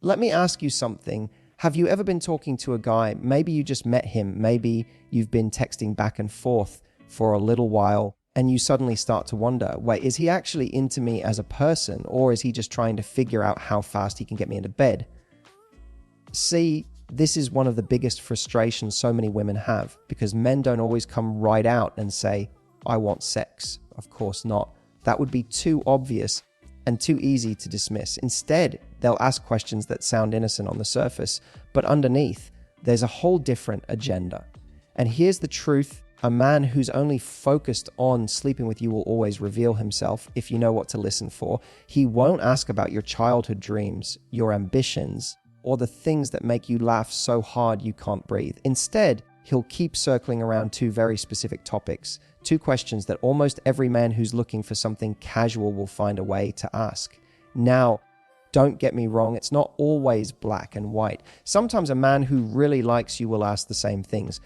let me ask you something. Have you ever been talking to a guy, maybe you just met him, maybe you've been texting back and forth for a little while, and you suddenly start to wonder, wait, is he actually into me as a person, or is he just trying to figure out how fast he can get me into bed? See, this is one of the biggest frustrations so many women have, because men don't always come right out and say, I want sex. Of course not. That would be too obvious and too easy to dismiss. Instead, they'll ask questions that sound innocent on the surface, but underneath, there's a whole different agenda. And here's the truth. A man who's only focused on sleeping with you will always reveal himself if you know what to listen for. He won't ask about your childhood dreams, your ambitions, or the things that make you laugh so hard you can't breathe. Instead, he'll keep circling around two very specific topics, two questions that almost every man who's looking for something casual will find a way to ask. Now, don't get me wrong, it's not always black and white. Sometimes a man who really likes you will ask the same things.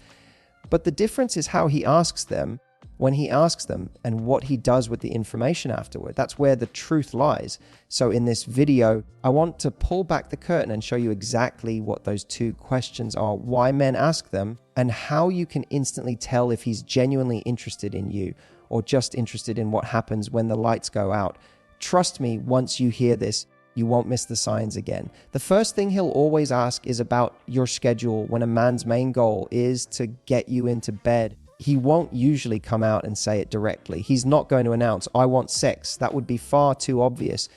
But the difference is how he asks them, when he asks them, and what he does with the information afterward. That's where the truth lies. So in this video, I want to pull back the curtain and show you exactly what those two questions are, why men ask them, and how you can instantly tell if he's genuinely interested in you or just interested in what happens when the lights go out. Trust me, once you hear this, you won't miss the signs again. The first thing he'll always ask is about your schedule when a man's main goal is to get you into bed. He won't usually come out and say it directly. He's not going to announce, I want sex. That would be far too obvious.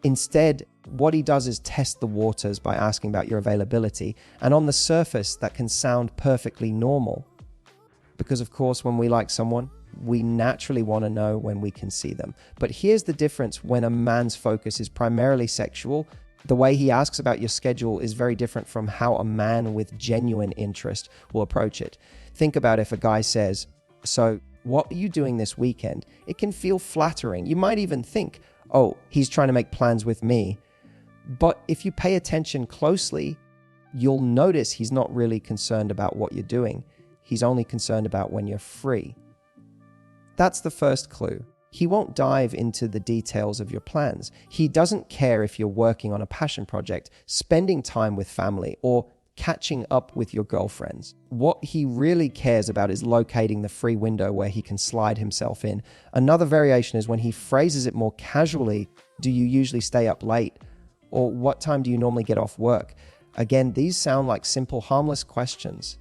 Instead, what he does is test the waters by asking about your availability. And on the surface, that can sound perfectly normal. Because of course, when we like someone, we naturally want to know when we can see them. But here's the difference when a man's focus is primarily sexual. The way he asks about your schedule is very different from how a man with genuine interest will approach it. Think about if a guy says, so what are you doing this weekend? It can feel flattering. You might even think, oh, he's trying to make plans with me. But if you pay attention closely, you'll notice he's not really concerned about what you're doing. He's only concerned about when you're free. That's the first clue. He won't dive into the details of your plans. He doesn't care if you're working on a passion project, spending time with family, or catching up with your girlfriends. What he really cares about is locating the free window where he can slide himself in. Another variation is when he phrases it more casually. Do you usually stay up late? Or what time do you normally get off work? Again, these sound like simple, harmless questions.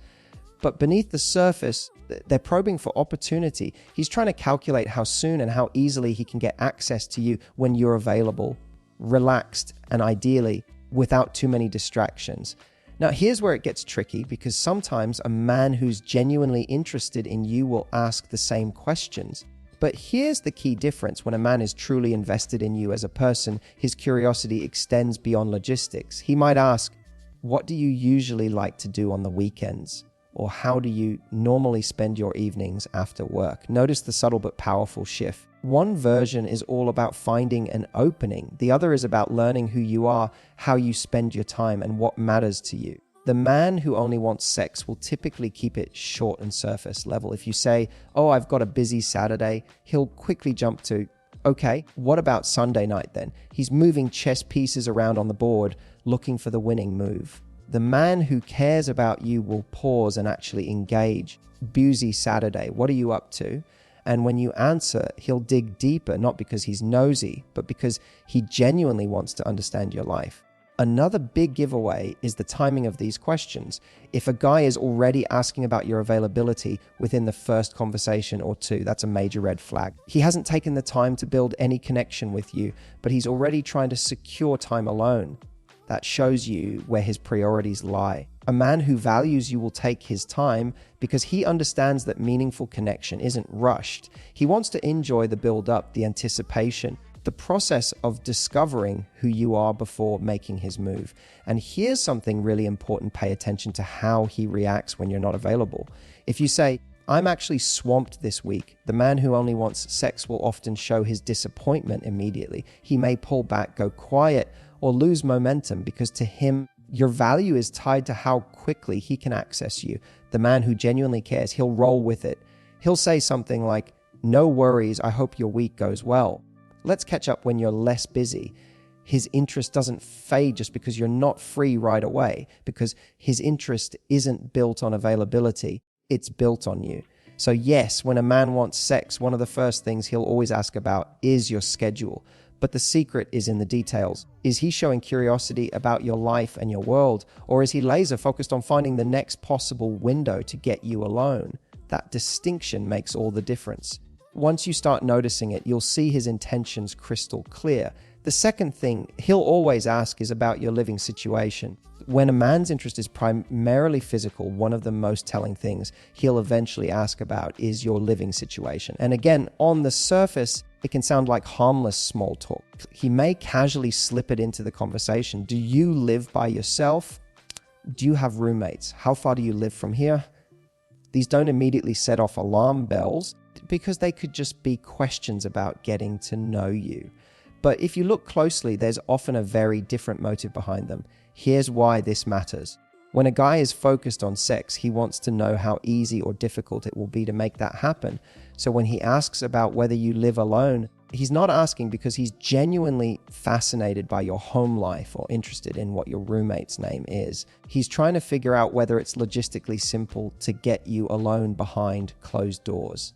But beneath the surface, they're probing for opportunity. He's trying to calculate how soon and how easily he can get access to you when you're available, relaxed, and ideally without too many distractions. Now, here's where it gets tricky, because sometimes a man who's genuinely interested in you will ask the same questions. But here's the key difference. When a man is truly invested in you as a person, his curiosity extends beyond logistics. He might ask, what do you usually like to do on the weekends? Or how do you normally spend your evenings after work? Notice the subtle but powerful shift. One version is all about finding an opening. The other is about learning who you are, how you spend your time, and what matters to you. The man who only wants sex will typically keep it short and surface level. If you say, oh, I've got a busy Saturday, he'll quickly jump to, okay, what about Sunday night then? He's moving chess pieces around on the board, looking for the winning move. The man who cares about you will pause and actually engage. Busy Saturday, what are you up to? And when you answer, he'll dig deeper, not because he's nosy, but because he genuinely wants to understand your life. Another big giveaway is the timing of these questions. If a guy is already asking about your availability within the first conversation or two, that's a major red flag. He hasn't taken the time to build any connection with you, but he's already trying to secure time alone. That shows you where his priorities lie. A man who values you will take his time because he understands that meaningful connection isn't rushed. He wants to enjoy the build-up, the anticipation, the process of discovering who you are before making his move. And here's something really important. Pay attention to how he reacts when you're not available. If you say, I'm actually swamped this week, the man who only wants sex will often show his disappointment immediately. He may pull back, go quiet, or lose momentum, because to him, your value is tied to how quickly he can access you. The man who genuinely cares, he'll roll with it. He'll say something like, no worries, I hope your week goes well. Let's catch up when you're less busy. His interest doesn't fade just because you're not free right away, because his interest isn't built on availability, it's built on you. So yes, when a man wants sex, one of the first things he'll always ask about is your schedule. But the secret is in the details. Is he showing curiosity about your life and your world, or is he laser focused on finding the next possible window to get you alone? That distinction makes all the difference. Once you start noticing it, you'll see his intentions crystal clear. The second thing he'll always ask is about your living situation. When a man's interest is primarily physical, one of the most telling things he'll eventually ask about is your living situation. And again, on the surface, it can sound like harmless small talk. He may casually slip it into the conversation. Do you live by yourself? Do you have roommates? How far do you live from here? These don't immediately set off alarm bells because they could just be questions about getting to know you. But if you look closely, there's often a very different motive behind them. Here's why this matters. When a guy is focused on sex, he wants to know how easy or difficult it will be to make that happen. So when he asks about whether you live alone, he's not asking because he's genuinely fascinated by your home life or interested in what your roommate's name is. He's trying to figure out whether it's logistically simple to get you alone behind closed doors.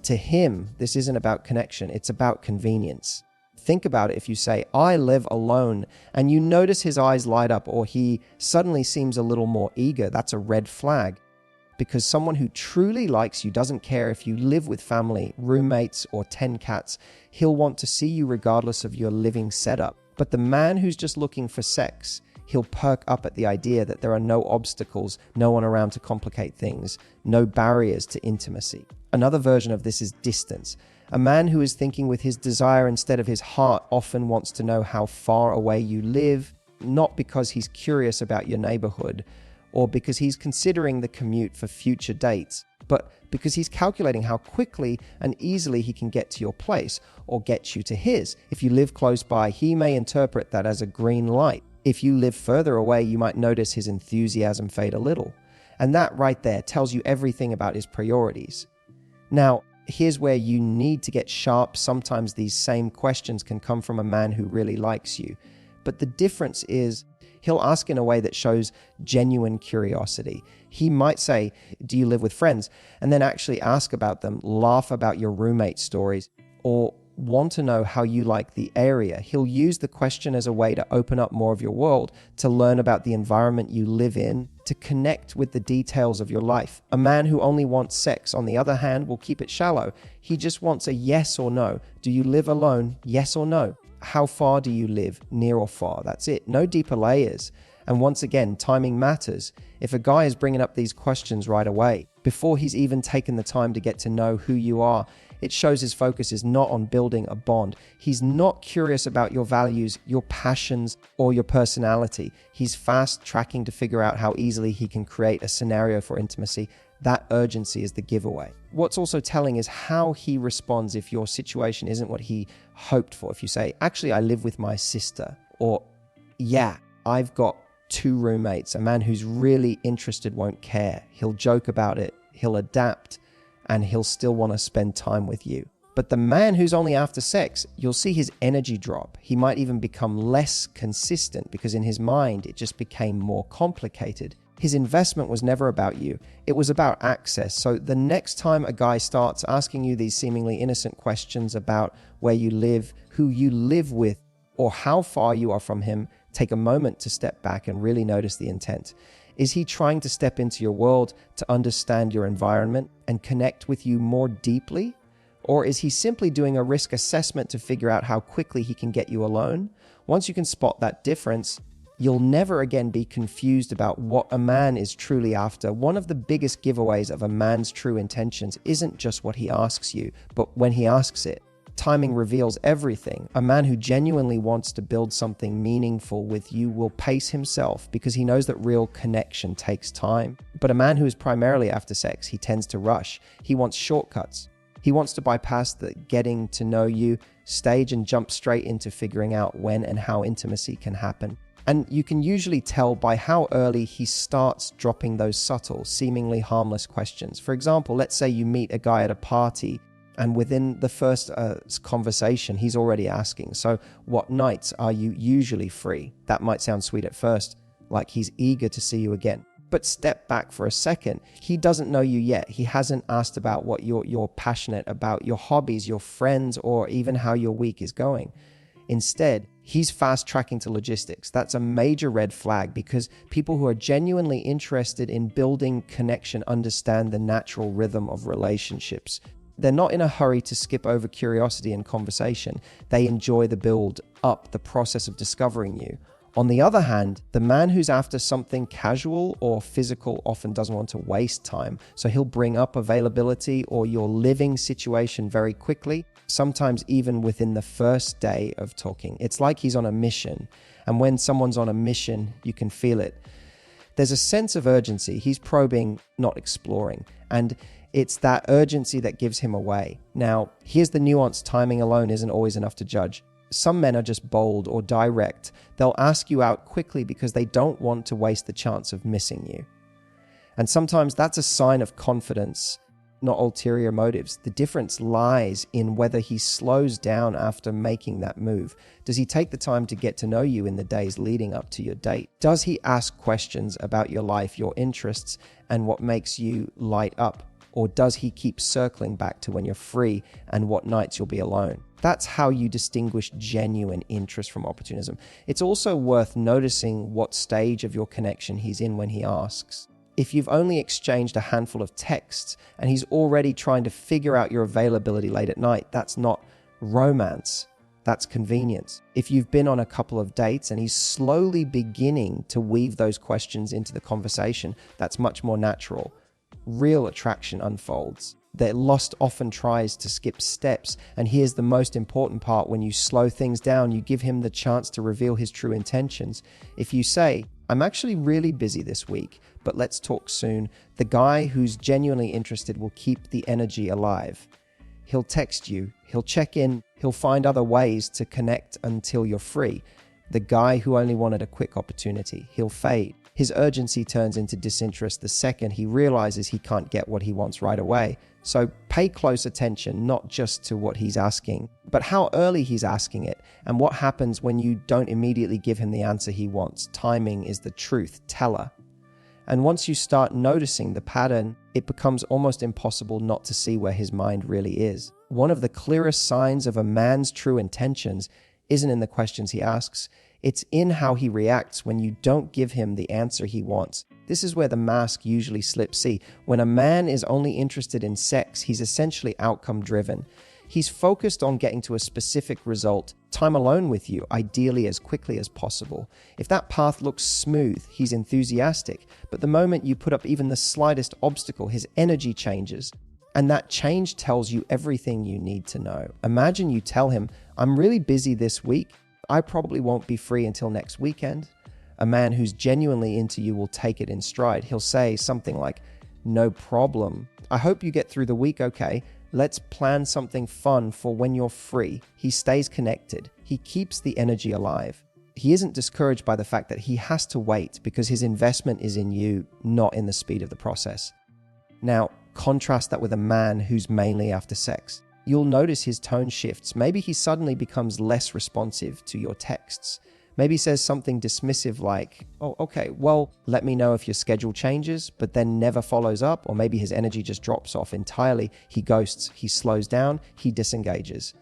To him, this isn't about connection, it's about convenience. Think about it if you say, I live alone, and you notice his eyes light up or he suddenly seems a little more eager. That's a red flag. Because someone who truly likes you doesn't care if you live with family, roommates, or 10 cats. He'll want to see you regardless of your living setup. But the man who's just looking for sex, he'll perk up at the idea that there are no obstacles, no one around to complicate things, no barriers to intimacy. Another version of this is distance. A man who is thinking with his desire instead of his heart often wants to know how far away you live, not because he's curious about your neighborhood or because he's considering the commute for future dates, but because he's calculating how quickly and easily he can get to your place or get you to his. If you live close by, he may interpret that as a green light. If you live further away, you might notice his enthusiasm fade a little. And that right there tells you everything about his priorities. Now, here's where you need to get sharp. Sometimes these same questions can come from a man who really likes you. But the difference is he'll ask in a way that shows genuine curiosity. He might say, do you live with friends? And then actually ask about them, laugh about your roommate stories, or want to know how you like the area. He'll use the question as a way to open up more of your world, to learn about the environment you live in, to connect with the details of your life. A man who only wants sex, on the other hand, will keep it shallow. He just wants a yes or no. Do you live alone? Yes or no. How far do you live? Near or far? That's it. No deeper layers. And once again, timing matters. If a guy is bringing up these questions right away, before he's even taken the time to get to know who you are, it shows his focus is not on building a bond. He's not curious about your values, your passions, or your personality. He's fast tracking to figure out how easily he can create a scenario for intimacy. That urgency is the giveaway. What's also telling is how he responds if your situation isn't what he hoped for. If you say, actually, I live with my sister, or yeah, I've got 2 roommates. A man who's really interested won't care. He'll joke about it. He'll adapt. And he'll still want to spend time with you. But the man who's only after sex, you'll see his energy drop. He might even become less consistent because in his mind, it just became more complicated. His investment was never about you. It was about access. So the next time a guy starts asking you these seemingly innocent questions about where you live, who you live with, or how far you are from him, take a moment to step back and really notice the intent. Is he trying to step into your world to understand your environment and connect with you more deeply? Or is he simply doing a risk assessment to figure out how quickly he can get you alone? Once you can spot that difference, you'll never again be confused about what a man is truly after. One of the biggest giveaways of a man's true intentions isn't just what he asks you, but when he asks it. Timing reveals everything. A man who genuinely wants to build something meaningful with you will pace himself because he knows that real connection takes time. But a man who is primarily after sex, he tends to rush. He wants shortcuts. He wants to bypass the getting to know you stage and jump straight into figuring out when and how intimacy can happen. And you can usually tell by how early he starts dropping those subtle, seemingly harmless questions. For example, let's say you meet a guy at a party And within the first conversation, he's already asking, so what nights are you usually free? That might sound sweet at first, like he's eager to see you again. But step back for a second. He doesn't know you yet. He hasn't asked about what you're passionate about, your hobbies, your friends, or even how your week is going. Instead, he's fast tracking to logistics. That's a major red flag, because people who are genuinely interested in building connection understand the natural rhythm of relationships. They're not in a hurry to skip over curiosity and conversation. They enjoy the build up, the process of discovering you. On the other hand, the man who's after something casual or physical often doesn't want to waste time. So he'll bring up availability or your living situation very quickly, sometimes even within the first day of talking. It's like he's on a mission. And when someone's on a mission, you can feel it. There's a sense of urgency. He's probing, not exploring. And it's that urgency that gives him away. Now, here's the nuance: timing alone isn't always enough to judge. Some men are just bold or direct. They'll ask you out quickly because they don't want to waste the chance of missing you. And sometimes that's a sign of confidence, not ulterior motives. The difference lies in whether he slows down after making that move. Does he take the time to get to know you in the days leading up to your date? Does he ask questions about your life, your interests, and what makes you light up? Or does he keep circling back to when you're free and what nights you'll be alone? That's how you distinguish genuine interest from opportunism. It's also worth noticing what stage of your connection he's in when he asks. If you've only exchanged a handful of texts and he's already trying to figure out your availability late at night, that's not romance. That's convenience. If you've been on a couple of dates and he's slowly beginning to weave those questions into the conversation, that's much more natural. Real attraction unfolds. The lust often tries to skip steps, and here's the most important part: when you slow things down, you give him the chance to reveal his true intentions. If you say, "I'm actually really busy this week, but let's talk soon," the guy who's genuinely interested will keep the energy alive. He'll text you, he'll check in, he'll find other ways to connect until you're free. The guy who only wanted a quick opportunity, he'll fade. His urgency turns into disinterest the second he realizes he can't get what he wants right away. So pay close attention, not just to what he's asking, but how early he's asking it, and what happens when you don't immediately give him the answer he wants. Timing is the truth teller. And once you start noticing the pattern, it becomes almost impossible not to see where his mind really is. One of the clearest signs of a man's true intentions isn't in the questions he asks. It's in how he reacts when you don't give him the answer he wants. This is where the mask usually slips. See, when a man is only interested in sex, he's essentially outcome driven. He's focused on getting to a specific result, time alone with you, ideally as quickly as possible. If that path looks smooth, he's enthusiastic. But the moment you put up even the slightest obstacle, his energy changes. And that change tells you everything you need to know. Imagine you tell him, "I'm really busy this week. I probably won't be free until next weekend." A man who's genuinely into you will take it in stride. He'll say something like, "No problem. I hope you get through the week okay. Let's plan something fun for when you're free." He stays connected. He keeps the energy alive. He isn't discouraged by the fact that he has to wait, because his investment is in you, not in the speed of the process. Now, contrast that with a man who's mainly after sex. You'll notice his tone shifts. Maybe he suddenly becomes less responsive to your texts. Maybe says something dismissive like, "Oh, okay, well, let me know if your schedule changes," but then never follows up. Or maybe his energy just drops off entirely. He ghosts, he slows down, he disengages.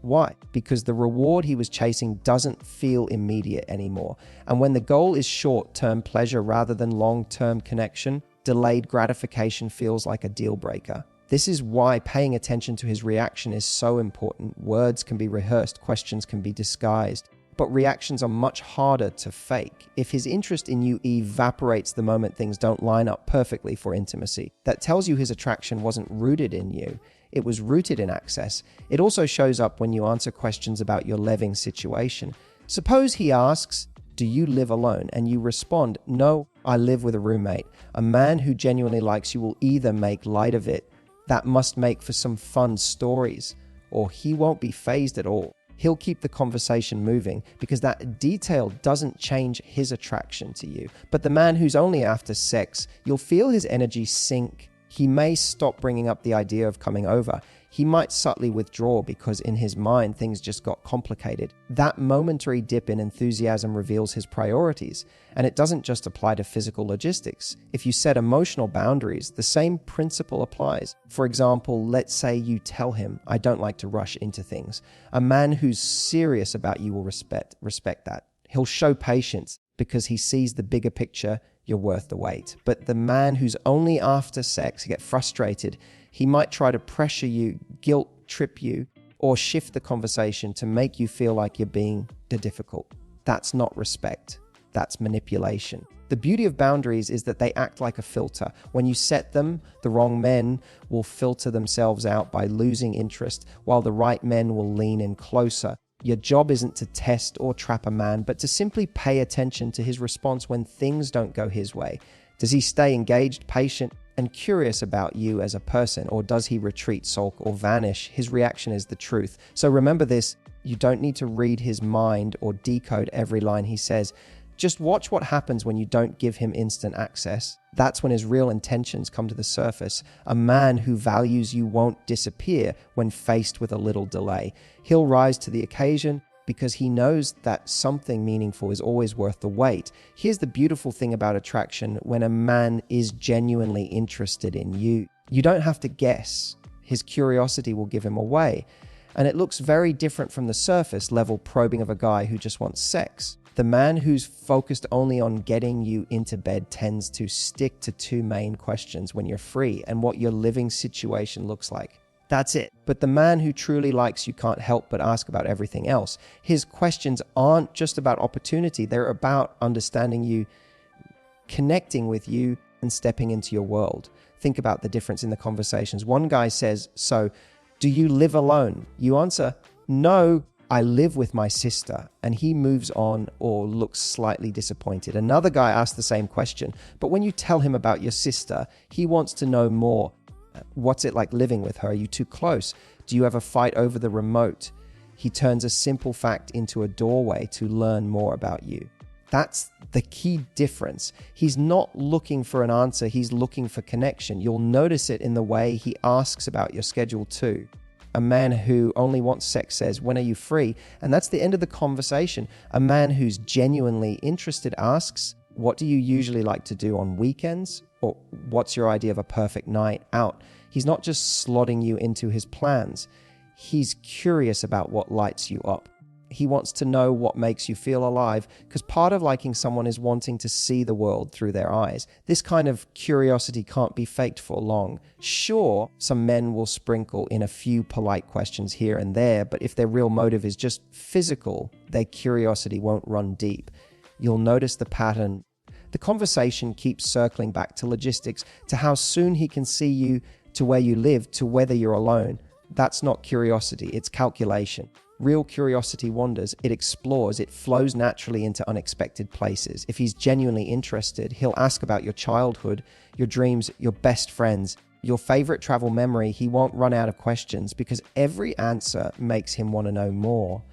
Why? Because the reward he was chasing doesn't feel immediate anymore. And when the goal is short-term pleasure rather than long-term connection, delayed gratification feels like a deal breaker. This is why paying attention to his reaction is so important. Words can be rehearsed, questions can be disguised, but reactions are much harder to fake. If his interest in you evaporates the moment things don't line up perfectly for intimacy, that tells you his attraction wasn't rooted in you. It was rooted in access. It also shows up when you answer questions about your living situation. Suppose he asks, "Do you live alone?" and you respond, "No, I live with a roommate." A man who genuinely likes you will either make light of it, that must make for some fun stories, or he won't be fazed at all. He'll keep the conversation moving because that detail doesn't change his attraction to you. But the man who's only after sex, you'll feel his energy sink. He may stop bringing up the idea of coming over. He might subtly withdraw because in his mind things just got complicated. That momentary dip in enthusiasm reveals his priorities, and it doesn't just apply to physical logistics. If you set emotional boundaries, the same principle applies. For example, let's say you tell him, "I don't like to rush into things." A man who's serious about you will respect that. He'll show patience because he sees the bigger picture. You're worth the wait. But the man who's only after sex, get frustrated, he might try to pressure you, guilt trip you, or shift the conversation to make you feel like you're being difficult. That's not respect. That's manipulation. The beauty of boundaries is that they act like a filter. When you set them, the wrong men will filter themselves out by losing interest, while the right men will lean in closer. Your job isn't to test or trap a man, but to simply pay attention to his response when things don't go his way. Does he stay engaged, patient, and curious about you as a person, or does he retreat, sulk, or vanish? His reaction is the truth. So remember this, you don't need to read his mind or decode every line he says. Just watch what happens when you don't give him instant access. That's when his real intentions come to the surface. A man who values you won't disappear when faced with a little delay. He'll rise to the occasion because he knows that something meaningful is always worth the wait. Here's the beautiful thing about attraction: when a man is genuinely interested in you, you don't have to guess. His curiosity will give him away. And it looks very different from the surface level probing of a guy who just wants sex. The man who's focused only on getting you into bed tends to stick to two main questions: when you're free and what your living situation looks like. That's it. But the man who truly likes you can't help but ask about everything else. His questions aren't just about opportunity. They're about understanding you, connecting with you, and stepping into your world. Think about the difference in the conversations. One guy says, "So, do you live alone?" You answer, "No, I live with my sister," and he moves on or looks slightly disappointed. Another guy asks the same question, but when you tell him about your sister, he wants to know more. What's it like living with her? Are you too close? Do you ever fight over the remote? He turns a simple fact into a doorway to learn more about you. That's the key difference. He's not looking for an answer, he's looking for connection. You'll notice it in the way he asks about your schedule too. A man who only wants sex says, "When are you free?" And that's the end of the conversation. A man who's genuinely interested asks, "What do you usually like to do on weekends?" Or "What's your idea of a perfect night out?" He's not just slotting you into his plans. He's curious about what lights you up. He wants to know what makes you feel alive, because part of liking someone is wanting to see the world through their eyes. This kind of curiosity can't be faked for long. Sure, some men will sprinkle in a few polite questions here and there, but if their real motive is just physical, their curiosity won't run deep. You'll notice the pattern. The conversation keeps circling back to logistics, to how soon he can see you, to where you live, to whether you're alone. That's not curiosity, it's calculation. Real curiosity wanders, it explores, it flows naturally into unexpected places. If he's genuinely interested, he'll ask about your childhood, your dreams, your best friends, your favorite travel memory. He won't run out of questions because every answer makes him want to know more.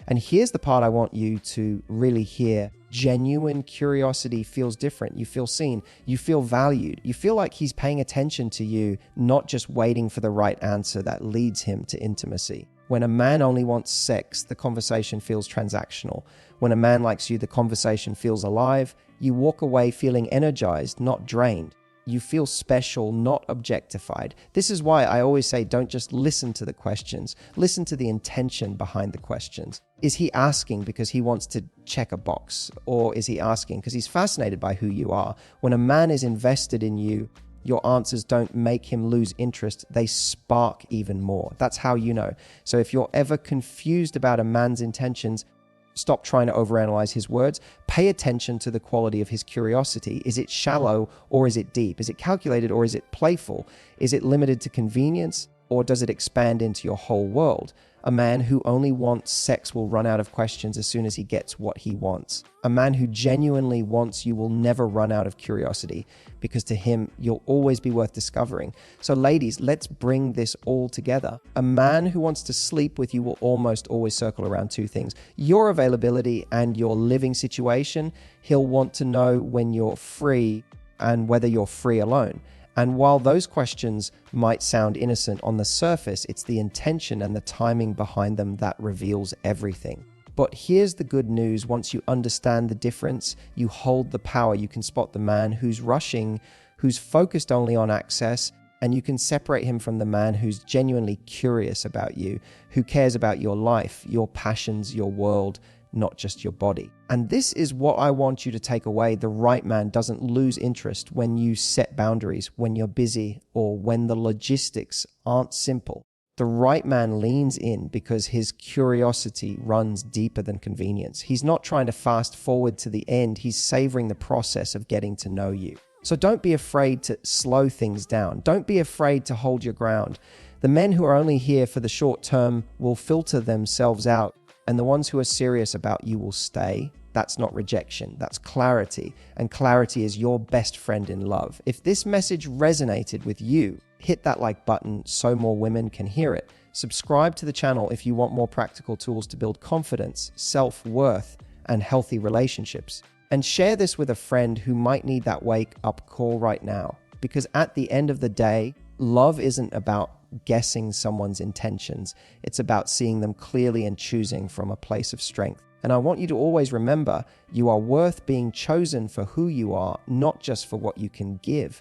And here's the part I want you to really hear. Genuine curiosity feels different. You feel seen. You feel valued. You feel like he's paying attention to you, not just waiting for the right answer that leads him to intimacy. When a man only wants sex, the conversation feels transactional. When a man likes you, the conversation feels alive. You walk away feeling energized, not drained. You feel special, not objectified. This is why I always say don't just listen to the questions. Listen to the intention behind the questions. Is he asking because he wants to check a box? Or is he asking because he's fascinated by who you are? When a man is invested in you, your answers don't make him lose interest. They spark even more. That's how you know. So if you're ever confused about a man's intentions, stop trying to overanalyze his words. Pay attention to the quality of his curiosity. Is it shallow or is it deep? Is it calculated or is it playful? Is it limited to convenience or does it expand into your whole world? A man who only wants sex will run out of questions as soon as he gets what he wants. A man who genuinely wants you will never run out of curiosity because to him, you'll always be worth discovering. So ladies, let's bring this all together. A man who wants to sleep with you will almost always circle around two things: your availability and your living situation. He'll want to know when you're free and whether you're free alone. And while those questions might sound innocent on the surface, it's the intention and the timing behind them that reveals everything. But here's the good news: once you understand the difference, you hold the power. You can spot the man who's rushing, who's focused only on access, and you can separate him from the man who's genuinely curious about you, who cares about your life, your passions, your world, not just your body. And this is what I want you to take away. The right man doesn't lose interest when you set boundaries, when you're busy, or when the logistics aren't simple. The right man leans in because his curiosity runs deeper than convenience. He's not trying to fast forward to the end. He's savoring the process of getting to know you. So don't be afraid to slow things down. Don't be afraid to hold your ground. The men who are only here for the short term will filter themselves out, and the ones who are serious about you will stay. That's not rejection, that's clarity. And clarity is your best friend in love. If this message resonated with you, hit that like button so more women can hear it. Subscribe to the channel if you want more practical tools to build confidence, self-worth, and healthy relationships. And share this with a friend who might need that wake-up call right now. Because at the end of the day, love isn't about guessing someone's intentions. It's about seeing them clearly and choosing from a place of strength. And I want you to always remember, you are worth being chosen for who you are, not just for what you can give.